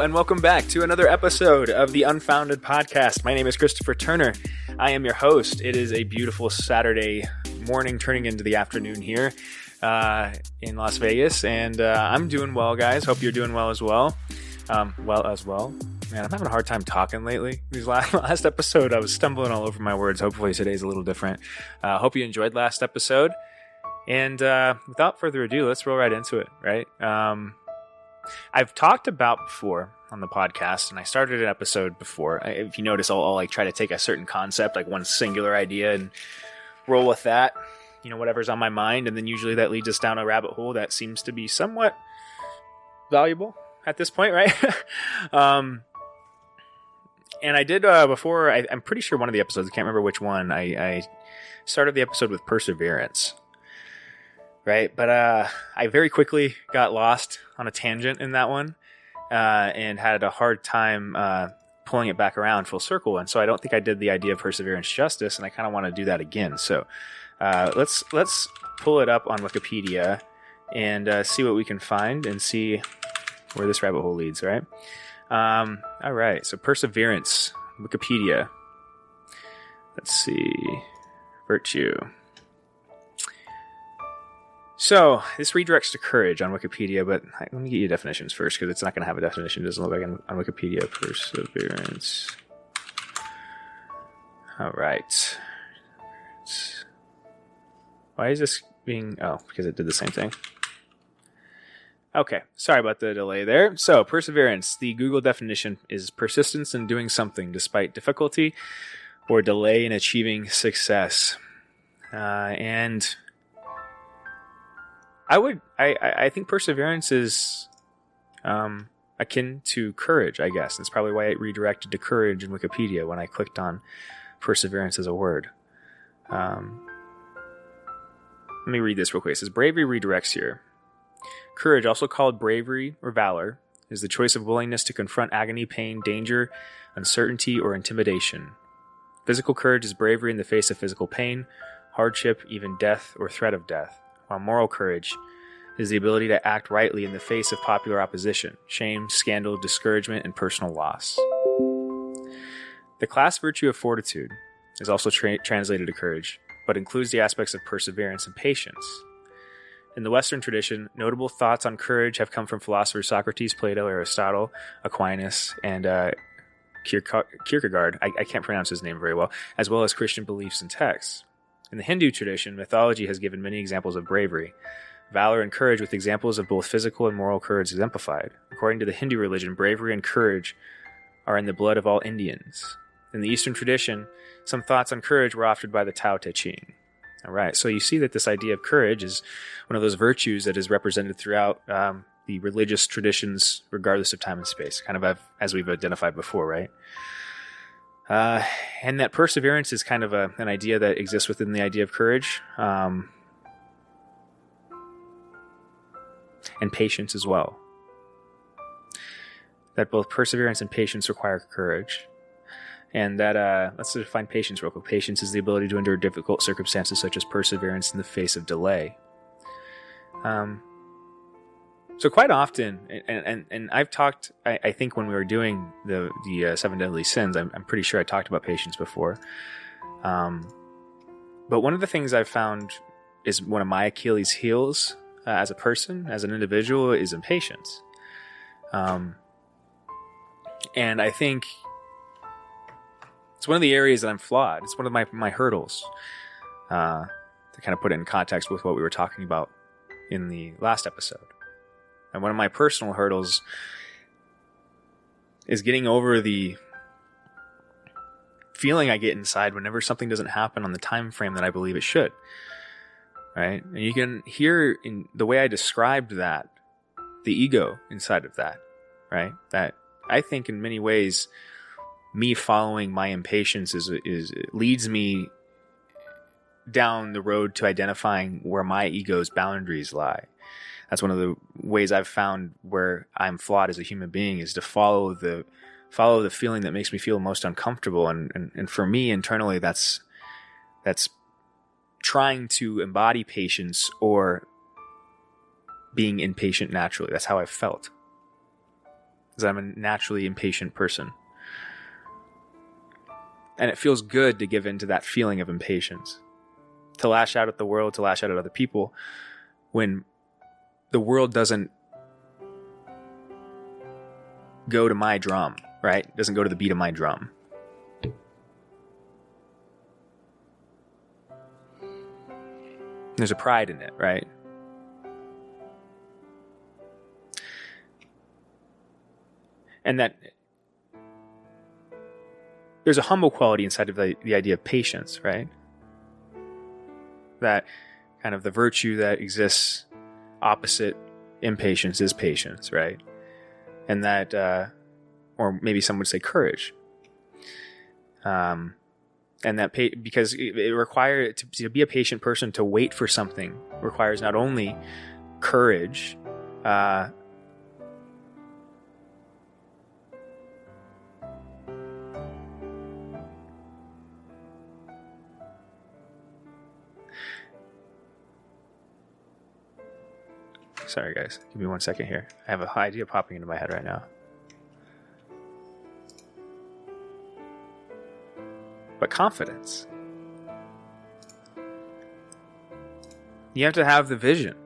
and welcome back to another episode of the Unfounded Podcast. My name is Christopher Turner. I am your host. It is a beautiful Saturday morning turning into the afternoon here in Las Vegas, and I'm doing well, guys. Hope you're doing well as well. Man, I'm having a hard time talking lately. These last episode, I was stumbling all over my words. Hopefully today's a little different. Hope you enjoyed last episode. And without further ado, let's roll right into it, right? I've talked about before on the podcast, and I started an episode before. If you notice, I'll like try to take a certain concept, like one singular idea, and roll with that, whatever's on my mind. And then usually that leads us down a rabbit hole that seems to be somewhat valuable at this point, right? And I did before, I'm pretty sure one of the episodes, I can't remember which one, I started the episode with perseverance. Right, but I very quickly got lost on a tangent in that one and had a hard time pulling it back around full circle. And so I don't think I did the idea of perseverance justice, and I kind of want to do that again. So let's pull it up on Wikipedia and see what we can find and see where this rabbit hole leads, right? All right, so perseverance, Wikipedia. Let's see, virtue. So, this redirects to courage on Wikipedia, but let me get you definitions first, because it's not going to have a definition. It doesn't look like on Wikipedia. Perseverance. All right. Why is this being... Oh, because it did the same thing. Okay, sorry about the delay there. So, perseverance. The Google definition is persistence in doing something despite difficulty or delay in achieving success. And... I think perseverance is akin to courage, I guess. That's probably why it redirected to courage in Wikipedia when I clicked on perseverance as a word. Let me read this real quick. It says, bravery redirects here. Courage, also called bravery or valor, is the choice of willingness to confront agony, pain, danger, uncertainty, or intimidation. Physical courage is bravery in the face of physical pain, hardship, even death or threat of death. While moral courage is the ability to act rightly in the face of popular opposition, shame, scandal, discouragement, and personal loss. The class virtue of fortitude is also translated to courage, but includes the aspects of perseverance and patience. In the Western tradition, notable thoughts on courage have come from philosophers Socrates, Plato, Aristotle, Aquinas, and Kierkegaard. I can't pronounce his name very well, as well as Christian beliefs and texts. In the Hindu tradition, mythology has given many examples of bravery, valor, and courage, with examples of both physical and moral courage exemplified. According to the Hindu religion, bravery and courage are in the blood of all Indians. In the Eastern tradition, some thoughts on courage were offered by the Tao Te Ching. All right, so you see that this idea of courage is one of those virtues that is represented throughout the religious traditions, regardless of time and space, kind of as we've identified before, right? And that perseverance is kind of an idea that exists within the idea of courage, and patience as well. That both perseverance and patience require courage. And that, let's define patience real quick. Patience is the ability to endure difficult circumstances such as perseverance in the face of delay. So quite often, and I've talked, I think when we were doing the Seven Deadly Sins, I'm pretty sure I talked about patience before. But one of the things I've found is one of my Achilles heels as a person, as an individual, is impatience. And I think it's one of the areas that I'm flawed. It's one of my hurdles, to kind of put it in context with what we were talking about in the last episode. And one of my personal hurdles is getting over the feeling I get inside whenever something doesn't happen on the time frame that I believe it should. Right? And you can hear in the way I described that, the ego inside of that, right? That I think in many ways, me following my impatience leads me down the road to identifying where my ego's boundaries lie. That's one of the ways I've found where I'm flawed as a human being, is to follow the feeling that makes me feel most uncomfortable. And for me internally, that's trying to embody patience or being impatient naturally. That's how I felt. because I'm a naturally impatient person. And it feels good to give in to that feeling of impatience, to lash out at the world, to lash out at other people, when the world doesn't go to my drum, right? It doesn't go to the beat of my drum. There's a pride in it, right? And that there's a humble quality inside of the idea of patience, right? That kind of the virtue that exists opposite impatience is patience, right? And that, or maybe some would say courage. And that because it requires to be a patient person, to wait for something requires not only courage, sorry guys, give me 1 second here. I have an idea popping into my head right now. But confidence. You have to have the vision.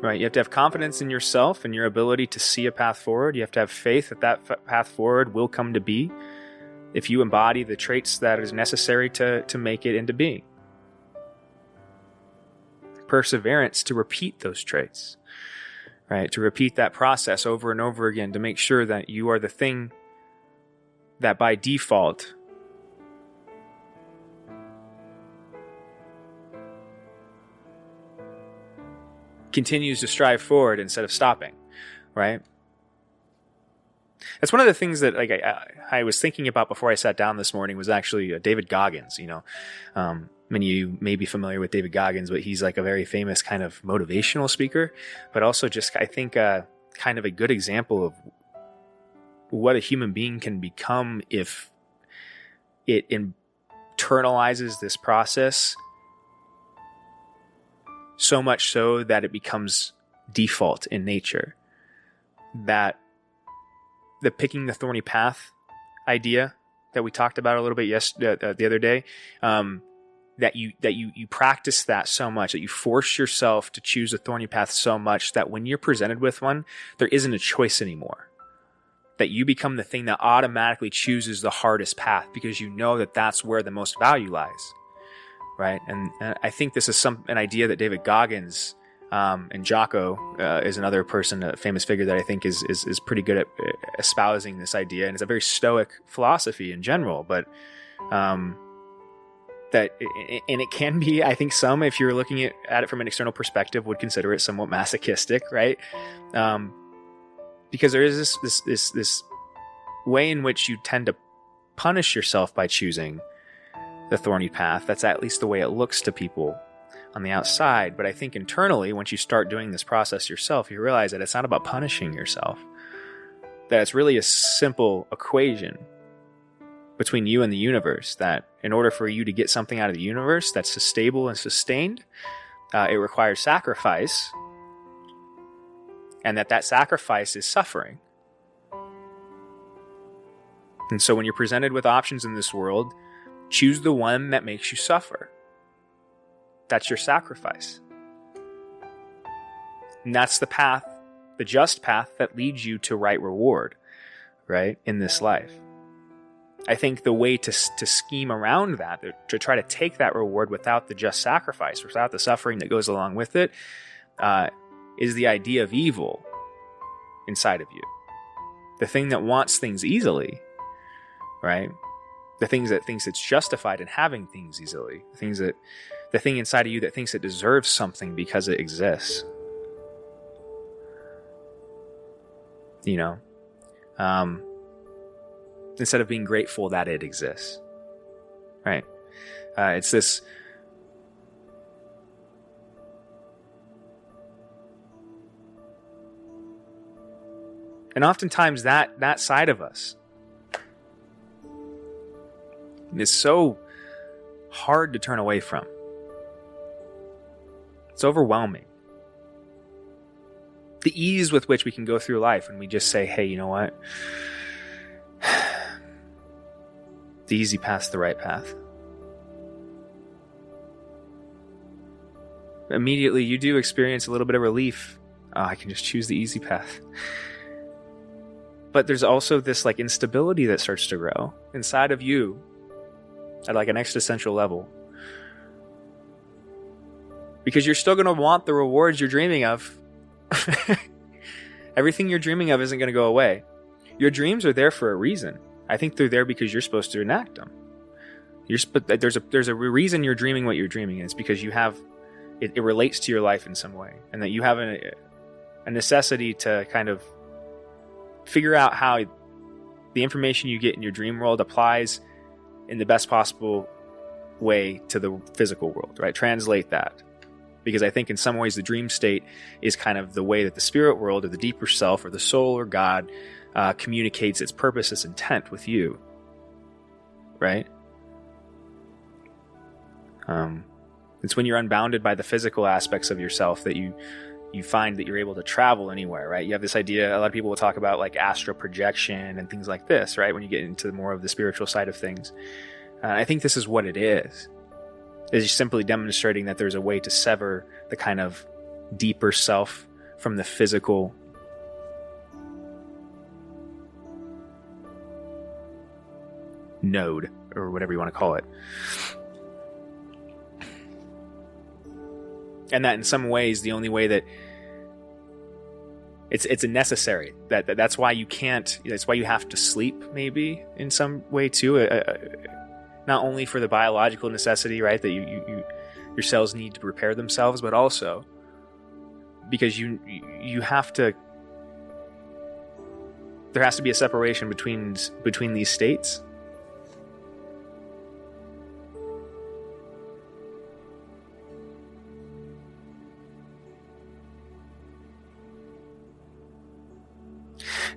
Right? You have to have confidence in yourself and your ability to see a path forward. You have to have faith that that path forward will come to be if you embody the traits that is necessary to make it into being. Perseverance to repeat those traits. Right? To repeat that process over and over again to make sure that you are the thing that by default continues to strive forward instead of stopping, right? That's one of the things that I was thinking about before I sat down this morning was actually David Goggins. Many of you may be familiar with David Goggins, but he's like a very famous kind of motivational speaker, but also just, I think, kind of a good example of what a human being can become if it internalizes this process so much so that it becomes default in nature. That the picking the thorny path idea that we talked about a little bit the other day, that you practice that so much, that you force yourself to choose a thorny path so much that when you're presented with one, there isn't a choice anymore. That you become the thing that automatically chooses the hardest path because you know that that's where the most value lies, right? And I think this is an idea that David Goggins and Jocko is another person, a famous figure that I think is pretty good at espousing this idea, and it's a very stoic philosophy in general, but it can be, I think some, if you're looking at it from an external perspective, would consider it somewhat masochistic, right? Because there is this way in which you tend to punish yourself by choosing the thorny path. That's at least the way it looks to people on the outside. But I think internally, once you start doing this process yourself, you realize that it's not about punishing yourself. That it's really a simple equation between you and the universe, that in order for you to get something out of the universe that's stable and sustained, it requires sacrifice. And that sacrifice is suffering. And so when you're presented with options in this world, choose the one that makes you suffer. That's your sacrifice. And that's the path, the just path that leads you to right reward, right, in this life. I think the way to scheme around that, to try to take that reward without the just sacrifice, without the suffering that goes along with it, is the idea of evil inside of you. The thing that wants things easily, right? The thing that thinks it's justified in having things easily. The thing inside of you that thinks it deserves something because it exists. Instead of being grateful that it exists, right? It's this. And oftentimes that side of us is so hard to turn away from. It's overwhelming. the ease with which we can go through life when we just say, hey, you know what? The easy path's the right path. Immediately, you do experience a little bit of relief. Oh, I can just choose the easy path. But there's also this like instability that starts to grow inside of you at like an existential level. Because you're still going to want the rewards you're dreaming of. Everything you're dreaming of isn't going to go away. Your dreams are there for a reason. I think they're there because you're supposed to enact them. There's a reason you're dreaming what you're dreaming, and it's because you have it relates to your life in some way, and that you have a necessity to kind of figure out how the information you get in your dream world applies in the best possible way to the physical world, right? Translate that. Because I think in some ways the dream state is kind of the way that the spirit world or the deeper self or the soul or God communicates its purpose, its intent with you, right? It's when you're unbounded by the physical aspects of yourself that you find that you're able to travel anywhere, right? You have this idea, a lot of people will talk about like astral projection and things like this, right? When you get into more of the spiritual side of things. I think this is what it is. It's simply demonstrating that there's a way to sever the kind of deeper self from the physical node, or whatever you want to call it. And that in some ways, the only way that it's a necessary, that's why you can't, that's why you have to sleep maybe in some way too. Not only for the biological necessity, right, that your cells need to repair themselves, but also because you have to. There has to be a separation between these states.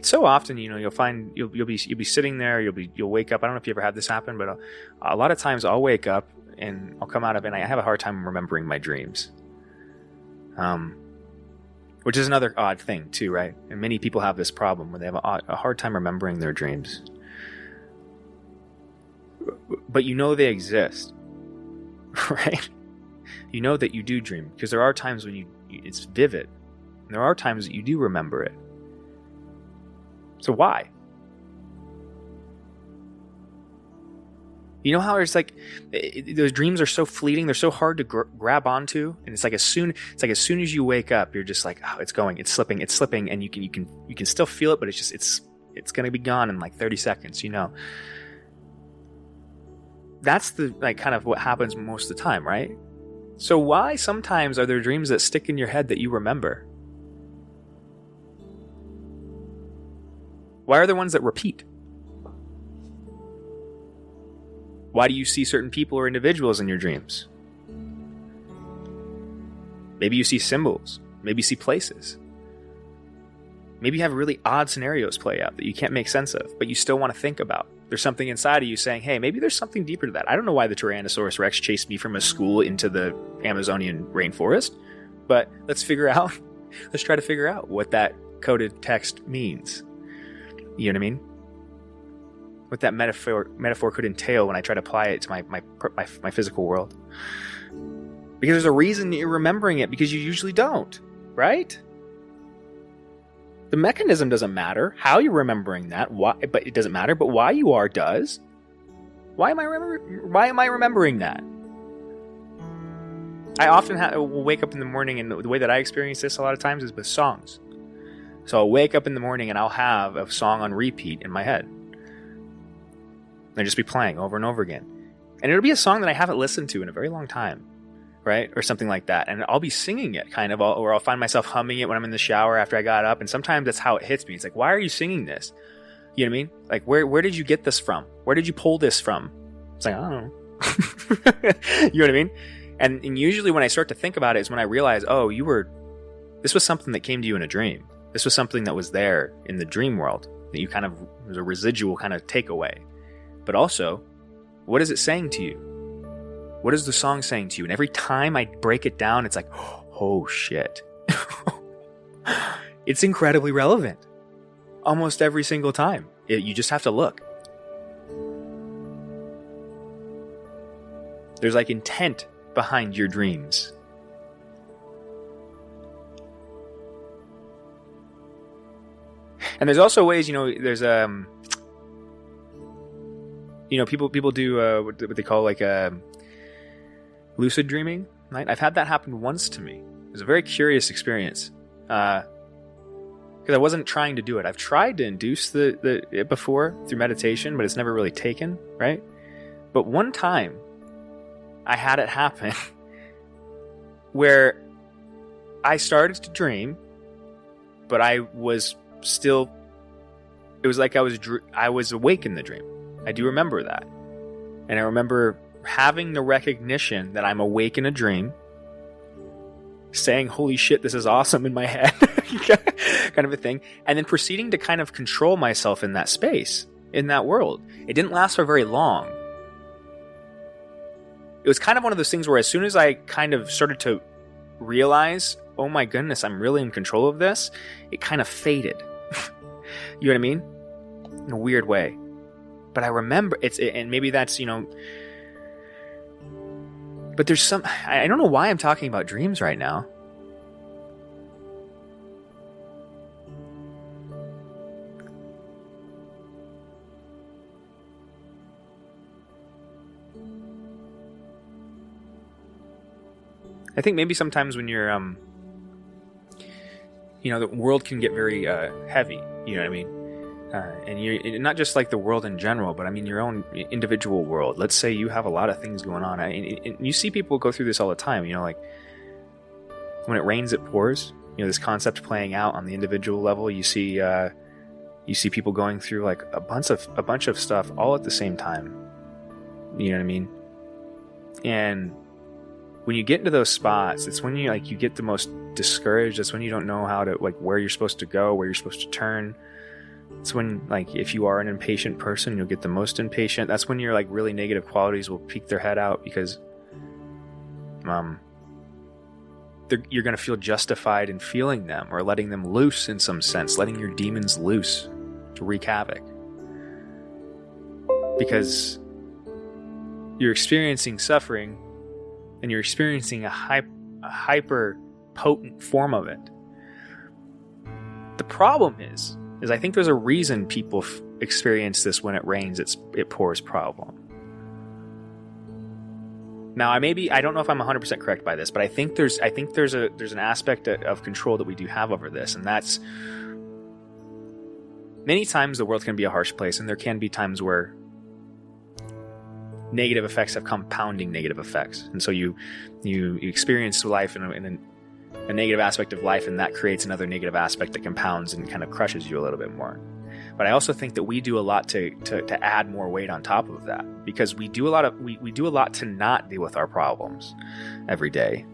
So often, you'll find you'll be sitting there, you'll wake up. I don't know if you ever had this happen, but a lot of times I'll wake up and I'll come out of it and I have a hard time remembering my dreams. Which is another odd thing too, right? And many people have this problem where they have a hard time remembering their dreams. But they exist, right? You know that you do dream because there are times when it's vivid, and there are times that you do remember it. So why? You know how it's like those dreams are so fleeting, they're so hard to grab onto, and it's like as soon as you wake up, you're just like, oh, it's slipping, and you can still feel it, but it's going to be gone in like 30 seconds. That's the like kind of what happens most of the time, right? So why sometimes are there dreams that stick in your head that you remember? Why are there ones that repeat? Why do you see certain people or individuals in your dreams? Maybe you see symbols. Maybe you see places. Maybe you have really odd scenarios play out that you can't make sense of, but you still want to think about. There's something inside of you saying, hey, maybe there's something deeper to that. I don't know why the Tyrannosaurus Rex chased me from a school into the Amazonian rainforest, but let's try to figure out what that coded text means. You know what I mean? What that metaphor could entail when I try to apply it to my physical world. Because there's a reason you're remembering it, because you usually don't, right? The mechanism doesn't matter. How you're remembering that, why? But it doesn't matter. But why you are does. Why am I remembering that? I often will wake up in the morning, and the way that I experience this a lot of times is with songs. So I'll wake up in the morning and I'll have a song on repeat in my head. And just be playing over and over again. And it'll be a song that I haven't listened to in a very long time, right? Or something like that. And I'll be singing it kind of, or I'll find myself humming it when I'm in the shower after I got up. And sometimes that's how it hits me. It's like, why are you singing this? You know what I mean? Like, where did you get this from? Where did you pull this from? It's like, I don't know. You know what I mean? And usually when I start to think about it is when I realize, oh, this was something that came to you in a dream. This was something that was there in the dream world that you kind of, was a residual kind of takeaway. But also, what is it saying to you? What is the song saying to you? And every time I break it down, it's like, oh shit. It's incredibly relevant almost every single time. You just have to look. There's like intent behind your dreams. And there's also ways, there's people do what they call like lucid dreaming, right? I've had that happen once to me. It was a very curious experience because I wasn't trying to do it. I've tried to induce it before through meditation, but it's never really taken, right? But one time I had it happen where I started to dream, but I was still, it was like I was awake in the dream. I do remember that. And I remember having the recognition that I'm awake in a dream, saying, holy shit, this is awesome in my head, kind of a thing. And then proceeding to kind of control myself in that space, in that world. It didn't last for very long. It was kind of one of those things where as soon as I kind of started to realize, oh my goodness, I'm really in control of this, it kind of faded. You know what I mean? In a weird way. But I remember and maybe that's, but there's some, I don't know why I'm talking about dreams right now. I think maybe sometimes when you're, the world can get very heavy, you know what I mean? And you're not just like the world in general, but I mean your own individual world. Let's say you have a lot of things going on. And you see people go through this all the time, like when it rains, it pours. This concept playing out on the individual level. You see people going through like a bunch of stuff all at the same time. You know what I mean? And when you get into those spots, it's when you get the most discouraged. That's when you don't know how to, where you're supposed to go, where you're supposed to turn. It's when, if you are an impatient person, you'll get the most impatient. That's when your really negative qualities will peek their head out because you're going to feel justified in feeling them or letting them loose in some sense, letting your demons loose to wreak havoc. Because you're experiencing suffering and you're experiencing a hyper potent form of it. The problem is I think there's a reason people experience this when it rains, it pours problem. Now, I don't know if I'm 100% correct by this, but I think there's an aspect of control that we do have over this, and that's many times the world can be a harsh place, and there can be times where negative effects have compounding negative effects, and so you experience life in a negative aspect of life, and that creates another negative aspect that compounds and kind of crushes you a little bit more. But I also think that we do a lot to add more weight on top of that, because we do a lot to not deal with our problems every day.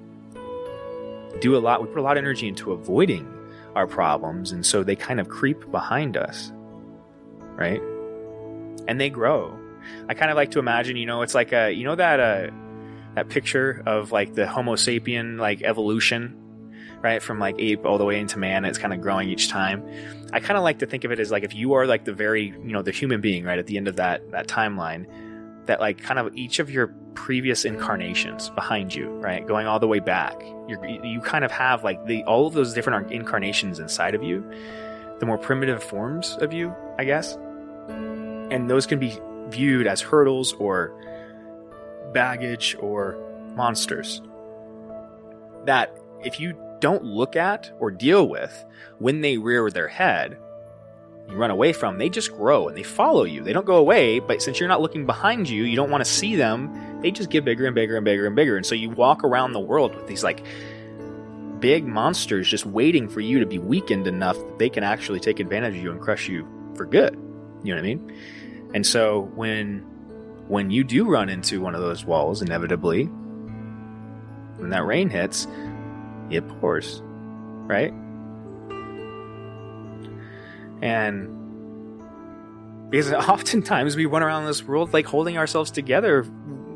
We put a lot of energy into avoiding our problems, and so they kind of creep behind us, right? And they grow. I kind of like to imagine, it's like that picture of the Homo sapien evolution, right, from ape all the way into man. It's kind of growing each time. I kind of like to think of it as if you are the very, the human being, right, at the end of that timeline, that kind of each of your previous incarnations behind you, right, going all the way back, you kind of have all of those different incarnations inside of you, the more primitive forms of you, I guess, and those can be viewed as hurdles or baggage or monsters that if you don't look at or deal with when they rear their head, you run away from, they just grow and they follow you. They don't go away, but since you're not looking behind you, you don't want to see them, they just get bigger and bigger and bigger and bigger. And so you walk around the world with these big monsters just waiting for you to be weakened enough that they can actually take advantage of you and crush you for good. You know what I mean? And so when you do run into one of those walls, inevitably, when that rain hits, it pours, right? And because oftentimes we run around this world holding ourselves together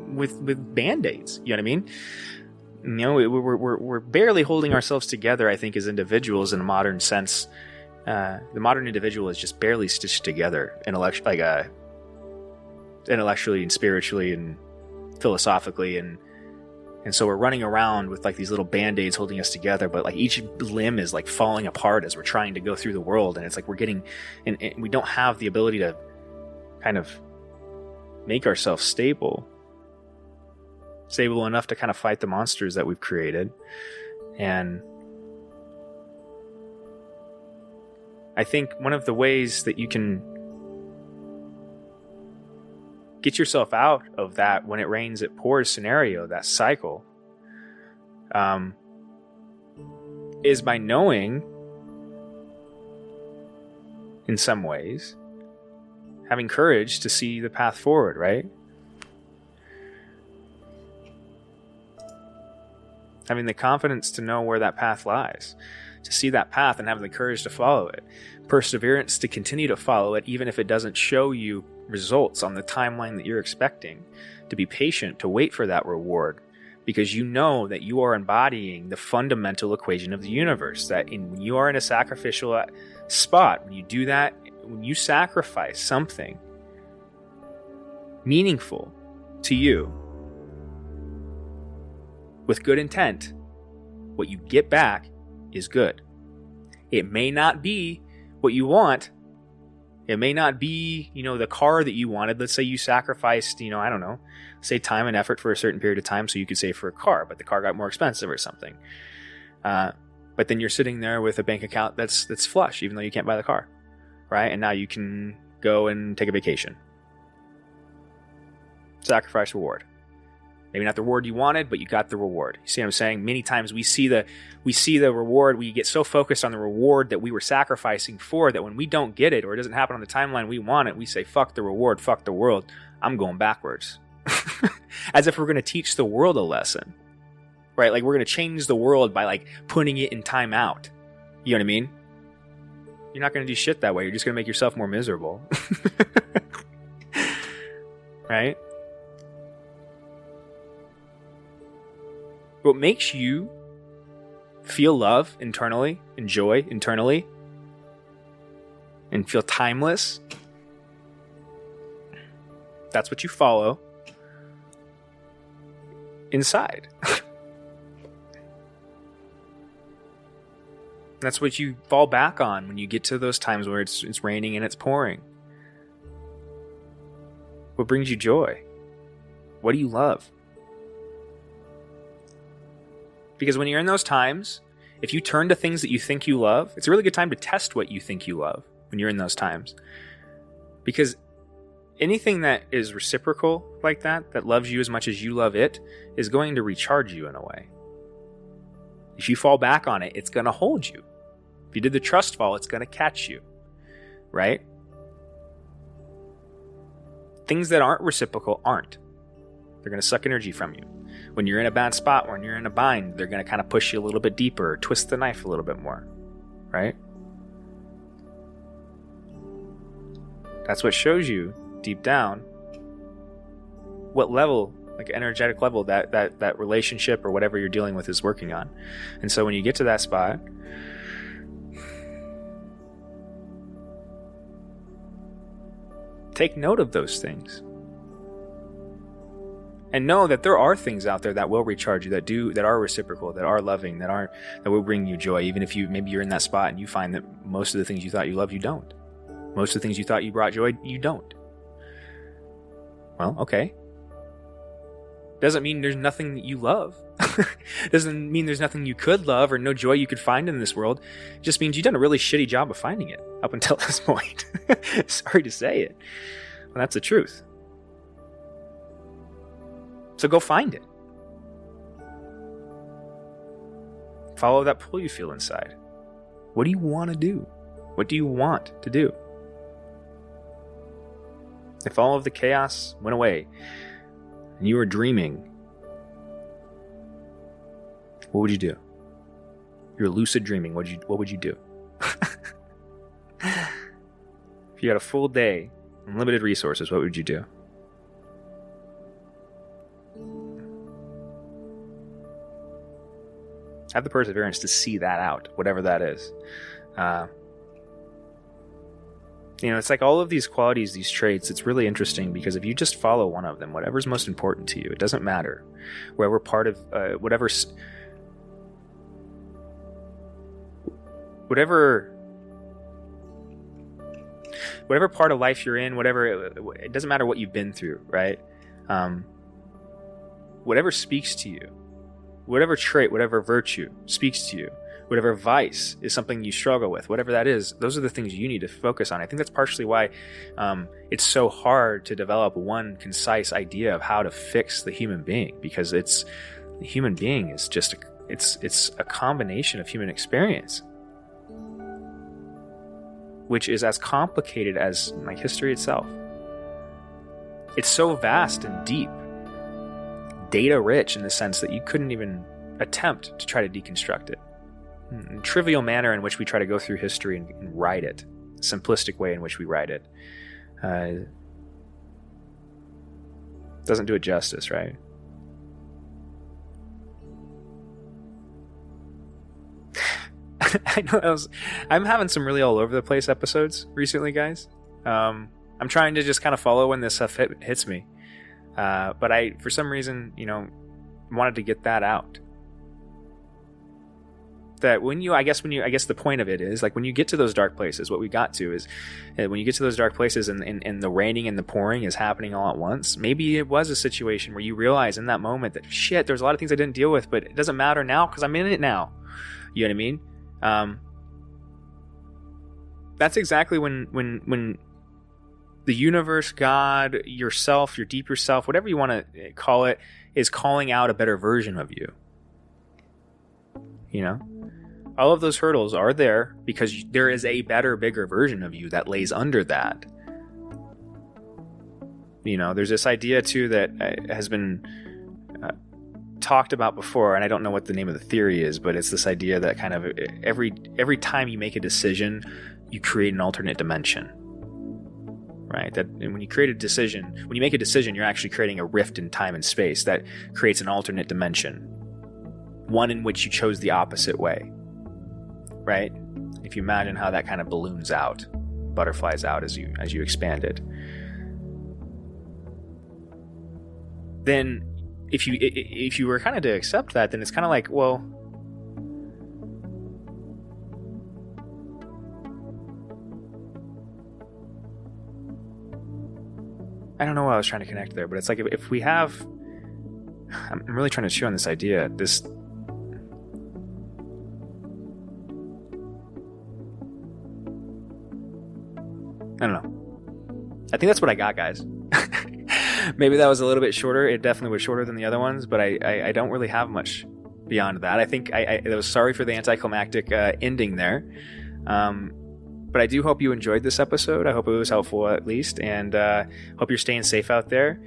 with Band-Aids, you know what I mean? we're barely holding ourselves together, I think, as individuals in a modern sense. The modern individual is just barely stitched together intellectually and spiritually and philosophically, and so we're running around with like these little band-aids holding us together, but like each limb is like falling apart as we're trying to go through the world, and it's like we're getting and we don't have the ability to kind of make ourselves stable enough to kind of fight the monsters that we've created. And I think one of the ways that you can get yourself out of that when it rains it pours scenario, that cycle, is by knowing, in some ways, having courage to see the path forward, right? Having the confidence to know where that path lies, to see that path and having the courage to follow it. Perseverance to continue to follow it, even if it doesn't show you results on the timeline that you're expecting. To be patient, to wait for that reward, because you know that you are embodying the fundamental equation of the universe, that when you are in a sacrificial spot, when you do that, when you sacrifice something meaningful to you with good intent, what you get back is good. It may not be what you want. It may not be, the car that you wanted. Let's say you sacrificed, I don't know, say time and effort for a certain period of time so you could save for a car, but the car got more expensive or something. But then you're sitting there with a bank account that's flush, even though you can't buy the car, right? And now you can go and take a vacation. Sacrifice reward. Maybe not the reward you wanted, but you got the reward. You see what I'm saying? Many times we see the reward, we get so focused on the reward that we were sacrificing for, that when we don't get it or it doesn't happen on the timeline we want it, we say, fuck the reward, fuck the world, I'm going backwards. As if we're going to teach the world a lesson, right? Like we're going to change the world by like putting it in time out. You know what I mean? You're not going to do shit that way. You're just going to make yourself more miserable. Right? What makes you feel love internally, and joy internally, and feel timeless, that's what you follow inside. That's what you fall back on when you get to those times where it's raining and it's pouring. What brings you joy? What do you love? Because when you're in those times, if you turn to things that you think you love, it's a really good time to test what you think you love when you're in those times. Because anything that is reciprocal like that loves you as much as you love it, is going to recharge you in a way. If you fall back on it, it's going to hold you. If you did the trust fall, it's going to catch you. Right? Things that aren't reciprocal aren't. They're going to suck energy from you. When you're in a bad spot, when you're in a bind, they're going to kind of push you a little bit deeper, twist the knife a little bit more, right? That's what shows you deep down what level, like energetic level, that relationship or whatever you're dealing with is working on. And so when you get to that spot, take note of those things. And know that there are things out there that will recharge you, that are reciprocal, that are loving, that will bring you joy. Even if maybe you're in that spot and you find that most of the things you thought you loved, you don't. Most of the things you thought you brought joy, you don't. Well, okay. Doesn't mean there's nothing that you love. Doesn't mean there's nothing you could love or no joy you could find in this world. It just means you've done a really shitty job of finding it up until this point. Sorry to say it. Well, that's the truth. So go find it. Follow that pull you feel inside. What do you want to do? What do you want to do? If all of the chaos went away and you were dreaming, what would you do? You're lucid dreaming. What would you do? If you had a full day, unlimited resources, what would you do? Have the perseverance to see that out, whatever that is. It's like all of these qualities, these traits, it's really interesting because if you just follow one of them, whatever's most important to you, it doesn't matter. Whatever part of, whatever part of life you're in, it doesn't matter what you've been through, right? Whatever speaks to you, whatever trait, whatever virtue speaks to you, whatever vice is something you struggle with, whatever that is, those are the things you need to focus on. I think that's partially why it's so hard to develop one concise idea of how to fix the human being, because the human being is just it's a combination of human experience, which is as complicated as my history itself. It's so vast and deep, data rich in the sense that you couldn't even attempt to try to deconstruct it. The trivial manner in which we try to go through history and write it, the simplistic way in which we write it, doesn't do it justice, right? I know I'm having some really all over the place episodes recently, guys. I'm trying to just kind of follow when this stuff hits me, but I, for some reason, wanted to get that out. That I guess the point of it is, like, when you get to those dark places, what we got to is when you get to those dark places and the raining and the pouring is happening all at once, maybe it was a situation where you realize in that moment that shit, there's a lot of things I didn't deal with, but it doesn't matter now because I'm in it now. You know what I mean? That's exactly when the universe, God, yourself, your deeper self, whatever you want to call it, is calling out a better version of you. All of those hurdles are there because there is a better, bigger version of you that lays under that. There's this idea too that has been talked about before, and I don't know what the name of the theory is, but it's this idea that kind of every time you make a decision, you create an alternate dimension. Right? That when you make a decision, you're actually creating a rift in time and space that creates an alternate dimension, one in which you chose the opposite way. Right? If you imagine how that kind of balloons out, butterflies out as you expand it. Then if you were kind of to accept that, then it's kind of like, well, I don't know what I was trying to connect there, but it's like if we have, I'm really trying to chew on this idea, I don't know. I think that's what I got, guys. Maybe that was a little bit shorter. It definitely was shorter than the other ones, but I don't really have much beyond that. I think I was sorry for the anticlimactic ending there. But I do hope you enjoyed this episode. I hope it was helpful at least, and hope you're staying safe out there.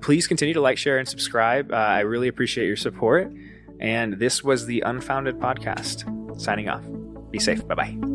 Please continue to like, share, and subscribe. I really appreciate your support. And this was the Unfounded Podcast. Signing off. Be safe. Bye-bye.